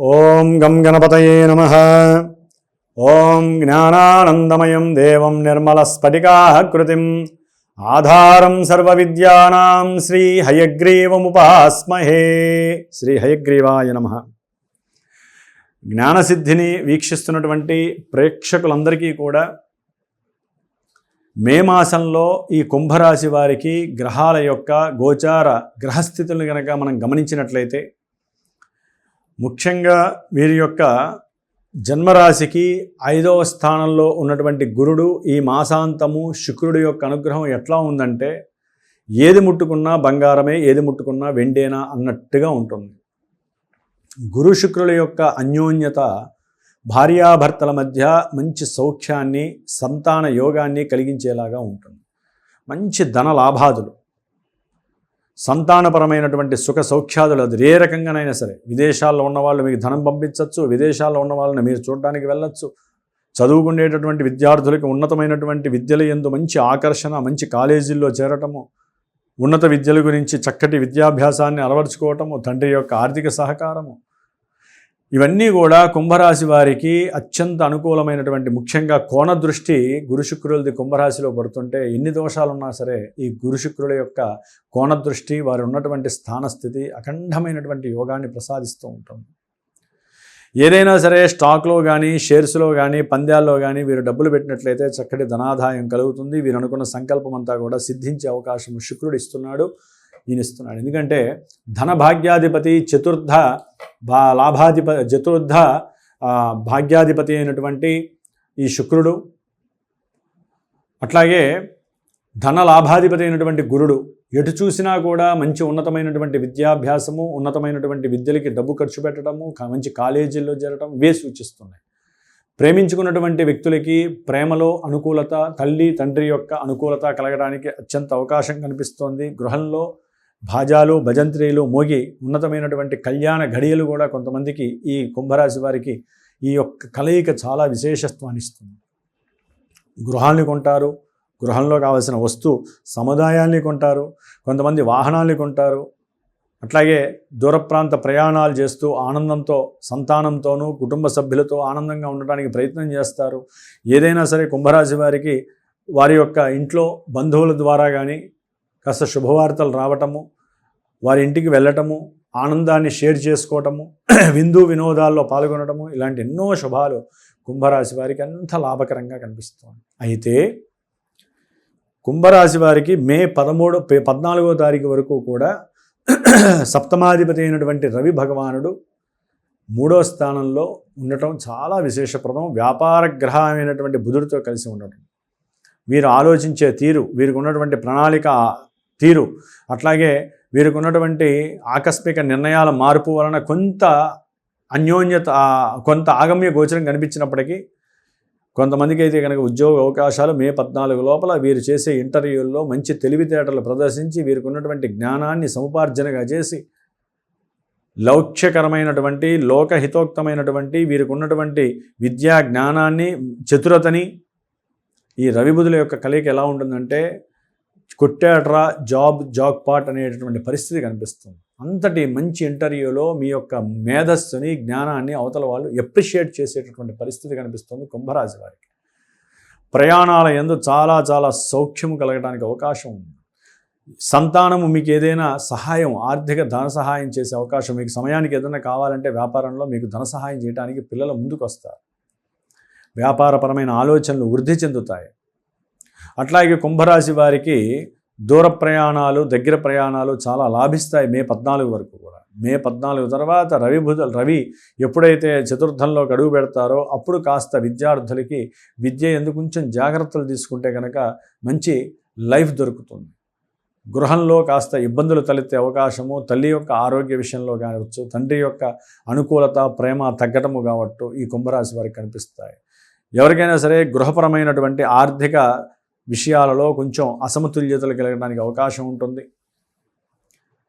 ఓం గం గణపతయే నమః. ఓం జ్ఞానానందమయం దేవం నిర్మలస్ఫటికాకృతిం ఆధారం సర్వవిద్యానాం శ్రీ హయగ్రీవముపాస్మహే. శ్రీ హయగ్రీవాయ నమః. జ్ఞానసిద్ధిని వీక్షిస్తున్నటువంటి ప్రేక్షకులందరికీ కూడా మే మాసంలో ఈ కుంభరాశి వారికి గ్రహాల యొక్క గోచార గ్రహస్థితులను కనుక మనం గమనించినట్లయితే, ముఖ్యంగా వీరి యొక్క జన్మరాశికి 5వ స్థానంలో ఉన్నటువంటి గురుడు ఈ మాసాంతము శుక్రుడి యొక్క అనుగ్రహం ఎట్లా ఉందంటే, ఏది ముట్టుకున్నా బంగారమే, ఏది ముట్టుకున్నా వెండేనా అన్నట్టుగా ఉంటుంది. గురు శుక్రుల యొక్క అన్యోన్యత భార్యాభర్తల మధ్య మంచి సౌఖ్యాన్ని, సంతాన యోగాన్ని కలిగించేలాగా ఉంటుంది. మంచి ధన లాభాదులు, సంతానపరమైనటువంటి సుఖ సౌఖ్యాదులు, అది ఏ రకంగానైనా సరే. విదేశాల్లో ఉన్నవాళ్ళు మీకు ధనం పంపించవచ్చు, విదేశాల్లో ఉన్న వాళ్ళని మీరు చూడడానికి వెళ్ళచ్చు. చదువుకునేటటువంటి విద్యార్థులకి ఉన్నతమైనటువంటి విద్యల యందు మంచి ఆకర్షణ, మంచి కాలేజీల్లో చేరటము, ఉన్నత విద్యల గురించి చక్కటి విద్యాభ్యాసాన్ని అలవర్చుకోవటము, తండ్రి యొక్క ఆర్థిక సహకారము, ఇవన్నీ కూడా కుంభరాశి వారికి అత్యంత అనుకూలమైనటువంటి, ముఖ్యంగా కోణ దృష్టి గురు శుక్రులది కుంభరాశిలో పడుతుంటే ఎన్ని దోషాలున్నా సరే ఈ గురు శుక్రుల యొక్క కోణ దృష్టి వారు ఉన్నటువంటి స్థానస్థితి అఖండమైనటువంటి యోగాన్ని ప్రసాదిస్తూ ఉంటుంది. ఏదైనా సరే స్టాక్లో కానీ, షేర్స్లో కానీ, పంద్యాల్లో కానీ వీరు డబ్బులు పెట్టినట్లయితే చక్కటి ధనాదాయం కలుగుతుంది. వీరు అనుకున్న సంకల్పం అంతా కూడా సిద్ధించే అవకాశం శుక్రుడు ఇస్తున్నాడు, ఈయన ఇస్తున్నాడు. ఎందుకంటే ధన భాగ్యాధిపతి, చతుర్థ భాగ్యాధిపతి అయినటువంటి ఈ శుక్రుడు, అట్లాగే ధన లాభాధిపతి అయినటువంటి గురుడు, ఎటు చూసినా కూడా మంచి ఉన్నతమైనటువంటి విద్యాభ్యాసము, ఉన్నతమైనటువంటి విద్యలకి డబ్బు ఖర్చు పెట్టడము, మంచి కాలేజీల్లో చేరడం ఇవే సూచిస్తున్నాయి. ప్రేమించుకున్నటువంటి వ్యక్తులకి ప్రేమలో అనుకూలత, తల్లి తండ్రి యొక్క అనుకూలత కలగడానికి అత్యంత అవకాశం కనిపిస్తోంది. గృహంలో భాజాలు, భజంత్రీలు మోగి ఉన్నతమైనటువంటి కళ్యాణ ఘడియలు కూడా కొంతమందికి ఈ కుంభరాశి వారికి ఈ యొక్క కలయిక చాలా విశేషత్వాన్ని ఇస్తుంది. గృహాన్ని కొంటారు, గృహంలో కావలసిన వస్తు సముదాయాన్ని కొంటారు, కొంతమంది వాహనాన్ని కొంటారు. అట్లాగే దూర ప్రాంత ప్రయాణాలు చేస్తూ ఆనందంతో, సంతానంతోనూ కుటుంబ సభ్యులతో ఆనందంగా ఉండడానికి ప్రయత్నం చేస్తారు. ఏదైనా సరే కుంభరాశి వారికి వారి యొక్క ఇంట్లో బంధువుల ద్వారా కానీ కాస్త శుభవార్తలు రావటము, వారి ఇంటికి వెళ్ళటము, ఆనందాన్ని షేర్ చేసుకోవటము, విందు వినోదాల్లో పాల్గొనటము, ఇలాంటి ఎన్నో శుభాలు కుంభరాశి వారికి అంత లాభకరంగా కనిపిస్తుంది. అయితే కుంభరాశి వారికి మే 14వ తారీఖు వరకు కూడా సప్తమాధిపతి అయినటువంటి రవి భగవానుడు 3వ స్థానంలో ఉండటం చాలా విశేషప్రదం. వ్యాపార గ్రహమైనటువంటి బుధుడితో కలిసి ఉండటం, వీరు ఆలోచించే తీరు, వీరికి ఉన్నటువంటి ప్రణాళిక తీరు, అట్లాగే వీరికి ఉన్నటువంటి ఆకస్మిక నిర్ణయాల మార్పు వలన కొంత అన్యోన్యత, కొంత ఆగమ్య గోచరం కనిపించినప్పటికీ కొంతమందికి అయితే కనుక ఉద్యోగ అవకాశాలు మే 14 లోపల వీరు చేసే ఇంటర్వ్యూల్లో మంచి తెలివితేటలు ప్రదర్శించి వీరికి ఉన్నటువంటి జ్ఞానాన్ని సముపార్జనగా చేసి లౌక్యకరమైనటువంటి, లోకహితోక్తమైనటువంటి వీరికి ఉన్నటువంటి విద్యా జ్ఞానాన్ని, చతురతని, ఈ రవిబుధుల యొక్క కలయిక ఎలా ఉంటుందంటే కొట్టాట్రా జాక్పాట్ అనేటటువంటి పరిస్థితి కనిపిస్తుంది. అంతటి మంచి ఇంటర్వ్యూలో మీ యొక్క మేధస్సుని, జ్ఞానాన్ని అవతల వాళ్ళు ఎప్రిషియేట్ చేసేటటువంటి పరిస్థితి కనిపిస్తుంది కుంభరాశి వారికి. ప్రయాణాల యందు చాలా చాలా సౌఖ్యము కలగడానికి అవకాశం ఉంది. సంతానము మీకు ఏదైనా సహాయం, ఆర్థిక ధన సహాయం చేసే అవకాశం, మీకు సమయానికి ఏదైనా కావాలంటే వ్యాపారంలో మీకు ధన సహాయం చేయడానికి పిల్లలు ముందుకు వస్తారు. వ్యాపారపరమైన ఆలోచనలు వృద్ధి చెందుతాయి. అట్లాగే కుంభరాశి వారికి దూర ప్రయాణాలు, దగ్గర ప్రయాణాలు చాలా లాభిస్తాయి మే 14 వరకు కూడా. మే 14 తర్వాత రవి ఎప్పుడైతే చతుర్థంలో అడుగు పెడతారో అప్పుడు కాస్త విద్యార్థులకి విద్య ఎందుకు కొంచెం జాగ్రత్తలు తీసుకుంటే కనుక మంచి లైఫ్ దొరుకుతుంది. గృహంలో కాస్త ఇబ్బందులు తలెత్తే అవకాశము, తల్లి యొక్క ఆరోగ్య విషయంలో కావచ్చు, తండ్రి యొక్క అనుకూలత, ప్రేమ తగ్గటము కావచ్చు ఈ కుంభరాశి వారికి కనిపిస్తాయి. ఎవరికైనా సరే గృహపరమైనటువంటి ఆర్థిక విషయాలలో కొంచెం అసమతుల్యతలు కలగడానికి అవకాశం ఉంటుంది.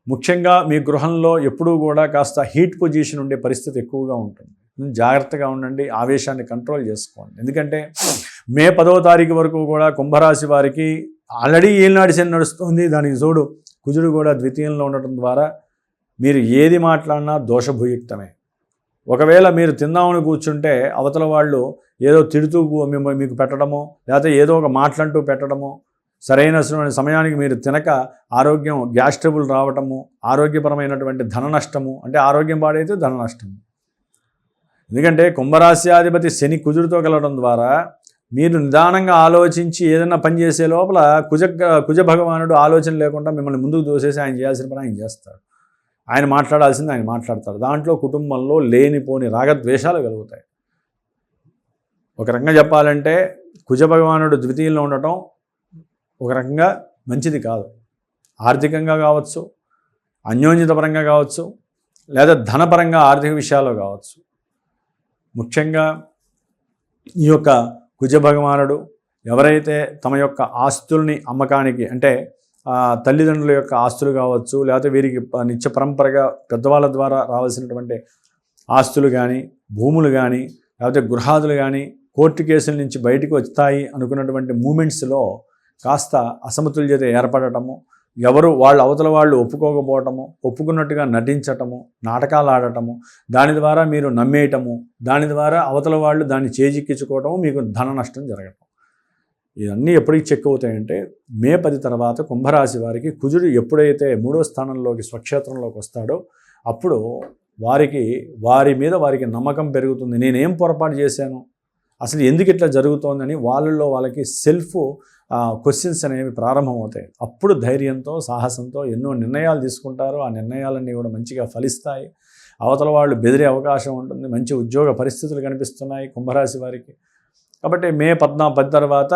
ముఖ్యంగా మీ గృహంలో ఎప్పుడూ కూడా కాస్త హీట్ పొజిషన్ ఉండే పరిస్థితి ఎక్కువగా ఉంటుంది. జాగ్రత్తగా ఉండండి, ఆవేశాన్ని కంట్రోల్ చేసుకోండి. ఎందుకంటే మే 10వ తారీఖు వరకు కూడా కుంభరాశి వారికి ఆల్రెడీ ఏలినాటి శని నడుస్తుంది. దానికి తోడు కుజుడు కూడా ద్వితీయంలో ఉండటం ద్వారా మీరు ఏది మాట్లాడినా దోషభూయుక్తమే. ఒకవేళ మీరు తిందామని కూర్చుంటే అవతల వాళ్ళు ఏదో తిడుతూ మీకు పెట్టడమో, లేకపోతే ఏదో ఒక మాటలంటూ పెట్టడమో, సరైన సమయానికి మీరు తినక ఆరోగ్యం గ్యాస్ ట్రబుల్ రావటము, ఆరోగ్యపరమైనటువంటి ధన నష్టము, అంటే ఆరోగ్యం పాడైతే ధన నష్టము. ఎందుకంటే కుంభరాశ్యాధిపతి శని కుజుడితో కలవడం ద్వారా మీరు నిదానంగా ఆలోచించి ఏదైనా పని చేసే లోపల కుజ భగవానుడు ఆలోచన లేకుండా మిమ్మల్ని ముందుకు దోసేసి ఆయన చేయాల్సిన పని ఆయన చేస్తాడు. ఆయన మాట్లాడాల్సింది ఆయన మాట్లాడతాడు. దాంట్లో కుటుంబంలో లేనిపోని రాగద్వేషాలు కలుగుతాయి. ఒక రకంగా చెప్పాలంటే కుజ భగవానుడు ద్వితీయంలో ఉండటం ఒక రకంగా మంచిది కాదు. ఆర్థికంగా కావచ్చు, అన్యోన్యతపరంగా కావచ్చు, లేదా ధనపరంగా ఆర్థిక విషయాల్లో కావచ్చు. ముఖ్యంగా ఈ యొక్క కుజ భగవానుడు ఎవరైతే తమ యొక్క ఆస్తుల్ని అమ్మకానికి, అంటే తల్లిదండ్రుల యొక్క ఆస్తులు కావచ్చు, లేకపోతే వీరికి నిత్య పరంపరగా పెద్దవాళ్ళ ద్వారా రావాల్సినటువంటి ఆస్తులు కానీ, భూములు కానీ, లేకపోతే గృహాదులు కానీ కోర్టు కేసుల నుంచి బయటకు వస్తాయి అనుకున్నటువంటి మూమెంట్స్లో కాస్త అసమతుల్యత ఏర్పడటము, ఎవరు వాళ్ళ అవతల వాళ్ళు ఒప్పుకోకపోవటము, ఒప్పుకున్నట్టుగా నటించటము, నాటకాలు ఆడటము, దాని ద్వారా మీరు నమ్మేయటము, దాని ద్వారా అవతల వాళ్ళు దాన్ని చేజిక్కించుకోవటము, మీకు ధన నష్టం జరగటం. ఇవన్నీ ఎప్పటికి చెక్ అవుతాయంటే మే 10 తర్వాత కుంభరాశి వారికి కుజుడు ఎప్పుడైతే 3వ స్థానంలోకి స్వక్షేత్రంలోకి వస్తాడో అప్పుడు వారి మీద వారికి నమ్మకం పెరుగుతుంది. నేనేం పొరపాటు చేశాను, అసలు ఎందుకు ఇట్లా జరుగుతోందని వాళ్ళకి సెల్ఫ్ క్వశ్చన్స్ అనేవి ప్రారంభమవుతాయి. అప్పుడు ధైర్యంతో, సాహసంతో ఎన్నో నిర్ణయాలు తీసుకుంటారు. ఆ నిర్ణయాలన్నీ కూడా మంచిగా ఫలిస్తాయి. అవతల వాళ్ళు బెదిరే అవకాశం ఉంటుంది. మంచి ఉద్యోగ పరిస్థితులు కనిపిస్తున్నాయి కుంభరాశి వారికి. కాబట్టి మే 10 తర్వాత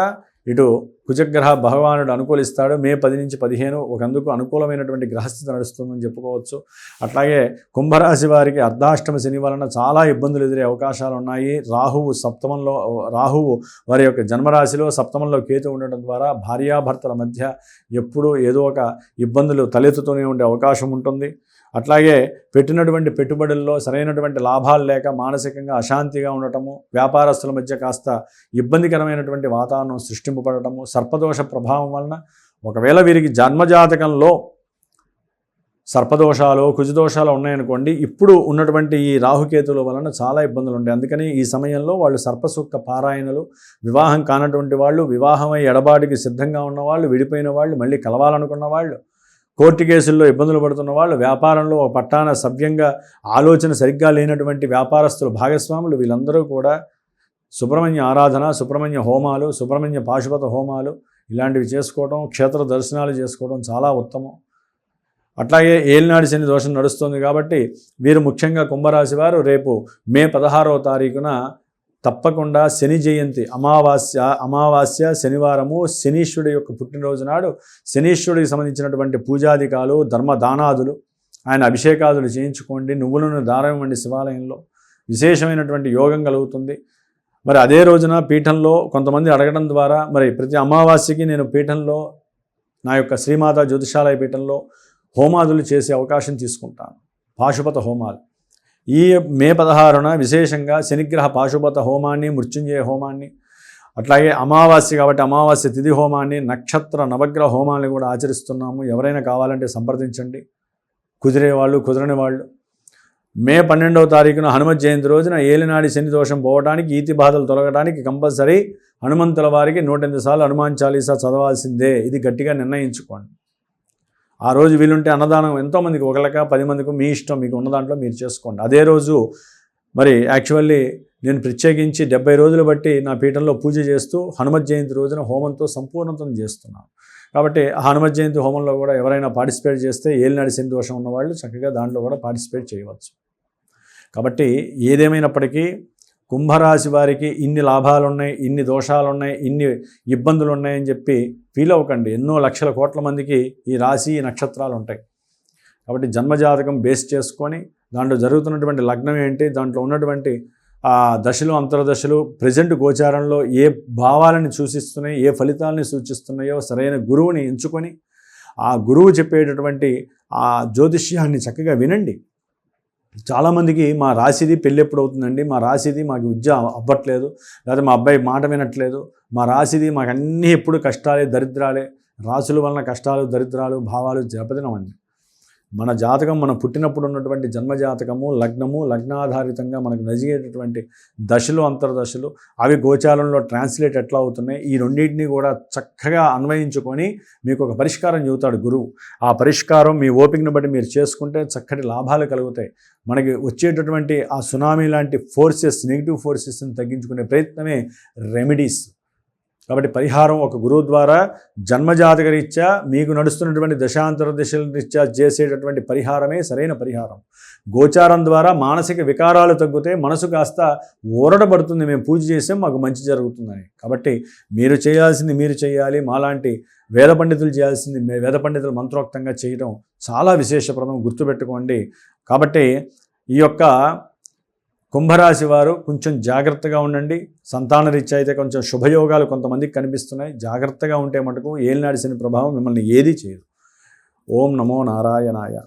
ఇటు కుజగ్రహ భగవానుడు అనుకూలిస్తాడు. మే 10 నుంచి 15 ఒకందుకు అనుకూలమైనటువంటి గ్రహస్థితి నడుస్తుందని చెప్పుకోవచ్చు. అట్లాగే కుంభరాశి వారికి అర్ధాష్టమ శని వలన చాలా ఇబ్బందులు ఎదురే అవకాశాలు ఉన్నాయి. రాహువు వారి యొక్క జన్మరాశిలో సప్తమంలో కేతు ఉండడం ద్వారా భార్యాభర్తల మధ్య ఎప్పుడూ ఏదో ఒక ఇబ్బందులు తలెత్తుతూనే ఉండే అవకాశం ఉంటుంది. అట్లాగే పెట్టినటువంటి పెట్టుబడుల్లో సరైనటువంటి లాభాలు లేక మానసికంగా అశాంతిగా ఉండటము, వ్యాపారస్తుల మధ్య కాస్త ఇబ్బందికరమైనటువంటి వాతావరణం సృష్టింపబడటము, సర్పదోష ప్రభావం వలన ఒకవేళ వీరికి జన్మజాతకంలో సర్పదోషాలు, కుజదోషాలు ఉన్నాయనుకోండి, ఇప్పుడు ఉన్నటువంటి ఈ రాహుకేతుల వలన చాలా ఇబ్బందులు ఉంటాయి. అందుకని ఈ సమయంలో వాళ్ళు సర్పసూక్త పారాయణలు, వివాహం కానటువంటి వాళ్ళు, వివాహమై ఎడబాటుకి సిద్ధంగా ఉన్నవాళ్ళు, విడిపోయిన వాళ్ళు, మళ్ళీ కలవాలనుకున్న వాళ్ళు, కోర్టు కేసుల్లో ఇబ్బందులు పడుతున్న వాళ్ళు, వ్యాపారంలో ఒక పట్టాన సవ్యంగా ఆలోచన సరిగ్గా లేనటువంటి వ్యాపారస్తులు, భాగస్వాములు, వీళ్ళందరూ కూడా సుబ్రహ్మణ్య ఆరాధన, సుబ్రహ్మణ్య హోమాలు, సుబ్రహ్మణ్య పాశుపత హోమాలు ఇలాంటివి చేసుకోవడం, క్షేత్ర దర్శనాలు చేసుకోవడం చాలా ఉత్తమం. అట్లాగే ఏలినాడి శని దోషం నడుస్తుంది కాబట్టి వీరు ముఖ్యంగా కుంభరాశి వారు రేపు మే 16వ తారీఖున తప్పకుండా శని జయంతి, అమావాస్య శనివారము, శనీశ్వరుడి యొక్క పుట్టినరోజు నాడు శనీశ్వరుడికి సంబంధించినటువంటి పూజాధికాలు, ధర్మదానాదులు, ఆయన అభిషేకాదులు చేయించుకోండి. నువ్వులను దారం ఇవ్వండి శివాలయంలో. విశేషమైనటువంటి యోగం కలుగుతుంది. మరి అదే రోజున పీఠంలో కొంతమంది అడగడం ద్వారా మరి ప్రతి అమావాస్యకి నేను పీఠంలో, నా యొక్క శ్రీమాత జ్యోతిషాలయ పీఠంలో హోమాదులు చేసే అవకాశం తీసుకుంటాను, పాశుపత హోమాలు. ఈ మే 16న విశేషంగా శనిగ్రహ పాశుపత హోమాన్ని, మృత్యుంజయ హోమాన్ని, అట్లాగే అమావాస్య కాబట్టి అమావాస్య తిథి హోమాన్ని, నక్షత్ర నవగ్రహ హోమాన్ని కూడా ఆచరిస్తున్నాము. ఎవరైనా కావాలంటే సంప్రదించండి, కుదిరే వాళ్ళు, కుదరని వాళ్ళు. మే 12వ తారీఖున హనుమత్ జయంతి రోజున ఏలినాడి శని దోషం పోవడానికి, ఈతి బాధలు తొలగడానికి కంపల్సరీ హనుమంతుల వారికి 108 సార్లు హనుమాన్ చాలీసా చదవాల్సిందే. ఇది గట్టిగా నిర్ణయించుకోండి. ఆ రోజు వీలుంటే అన్నదానం ఎంతోమందికి, 1 మందికి మీ ఇష్టం, మీకు ఉన్న దాంట్లో మీరు చేసుకోండి. అదే రోజు మరి యాక్చువల్లీ నేను ప్రత్యేకించి 70 రోజులు బట్టి నా పీఠంలో పూజ చేస్తూ హనుమత్ జయంతి రోజున హోమంతో సంపూర్ణతం చేస్తున్నాను. కాబట్టి హనుమత్ జయంతి హోమంలో కూడా ఎవరైనా పార్టిసిపేట్ చేస్తే ఏలినాడి శని దోషం ఉన్నవాళ్ళు చక్కగా దాంట్లో కూడా పార్టిసిపేట్ చేయవచ్చు. కాబట్టి ఏదేమైనప్పటికీ కుంభరాశి వారికి ఇన్ని లాభాలు ఉన్నాయి, ఇన్ని దోషాలు ఉన్నాయి, ఇన్ని ఇబ్బందులు ఉన్నాయని చెప్పి ఫీల్ అవ్వకండి. ఎన్నో లక్షల కోట్ల మందికి ఈ రాశి, ఈ నక్షత్రాలు ఉంటాయి. కాబట్టి జన్మజాతకం బేస్ చేసుకొని దాంట్లో జరుగుతున్నటువంటి లగ్నం ఏంటి, దాంట్లో ఉన్నటువంటి దశలు, అంతర్దశలు, ప్రజెంట్ గోచారంలో ఏ భావాలను సూచిస్తున్నాయి, ఏ ఫలితాలని సూచిస్తున్నాయో సరైన గురువుని ఎంచుకొని ఆ గురువు చెప్పేటటువంటి ఆ జ్యోతిష్యాన్ని చక్కగా వినండి. చాలామందికి మా రాశిది పెళ్ళి ఎప్పుడు అవుతుందండి, మా రాశిది మాకు విద్య అవ్వట్లేదు, లేదా మా అబ్బాయి మాట వినట్లేదు, మా రాశిది మాకు అన్నీ ఎప్పుడు కష్టాలే, దరిద్రాలే, రాశుల వలన కష్టాలు, దరిద్రాలు, భావాలు జపదినమండి. మన జాతకం మనం పుట్టినప్పుడు ఉన్నటువంటి జన్మజాతకము, లగ్నము, లగ్నాధారితంగా మనకు నజిగేటటువంటి దశలు, అంతర్దశలు, అవి గోచారంలో ట్రాన్స్లేట్ ఎట్లా అవుతున్నాయి, ఈ రెండింటినీ కూడా చక్కగా అన్వయించుకొని మీకు ఒక పరిష్కారం చెబుతాడు గురువు. ఆ పరిష్కారం మీ ఓపికను బట్టి మీరు చేసుకుంటే చక్కటి లాభాలు కలుగుతాయి. మనకి వచ్చేటటువంటి ఆ సునామీ లాంటి ఫోర్సెస్, నెగిటివ్ ఫోర్సెస్ని తగ్గించుకునే ప్రయత్నమే రెమెడీస్. కాబట్టి పరిహారం ఒక గురువు ద్వారా జన్మజాతక రీత్యా మీకు నడుస్తున్నటువంటి దశాంతర దిశల రీత్యా చేసేటటువంటి పరిహారమే సరైన పరిహారం. గోచారం ద్వారా మానసిక వికారాలు తగ్గితే మనసు కాస్త ఊరడబడుతుంది, మేము పూజ చేసాం మాకు మంచి జరుగుతుందని. కాబట్టి మీరు చేయాల్సింది మీరు చేయాలి, మాలాంటి వేద పండితులు చేయాల్సింది వేద పండితులు మంత్రోక్తంగా చేయడం చాలా విశేషప్రదం, గుర్తుపెట్టుకోండి. కాబట్టి ఈ యొక్క కుంభరాశి వారు కొంచెం జాగ్రత్తగా ఉండండి. సంతాన రీత్యా అయితే కొంచెం శుభయోగాలు కొంతమందికి కనిపిస్తున్నాయి. జాగ్రత్తగా ఉంటే మటుకు ఏలినాడి శని ప్రభావం మిమ్మల్ని ఏదీ చేయదు. ఓం నమో నారాయణాయ.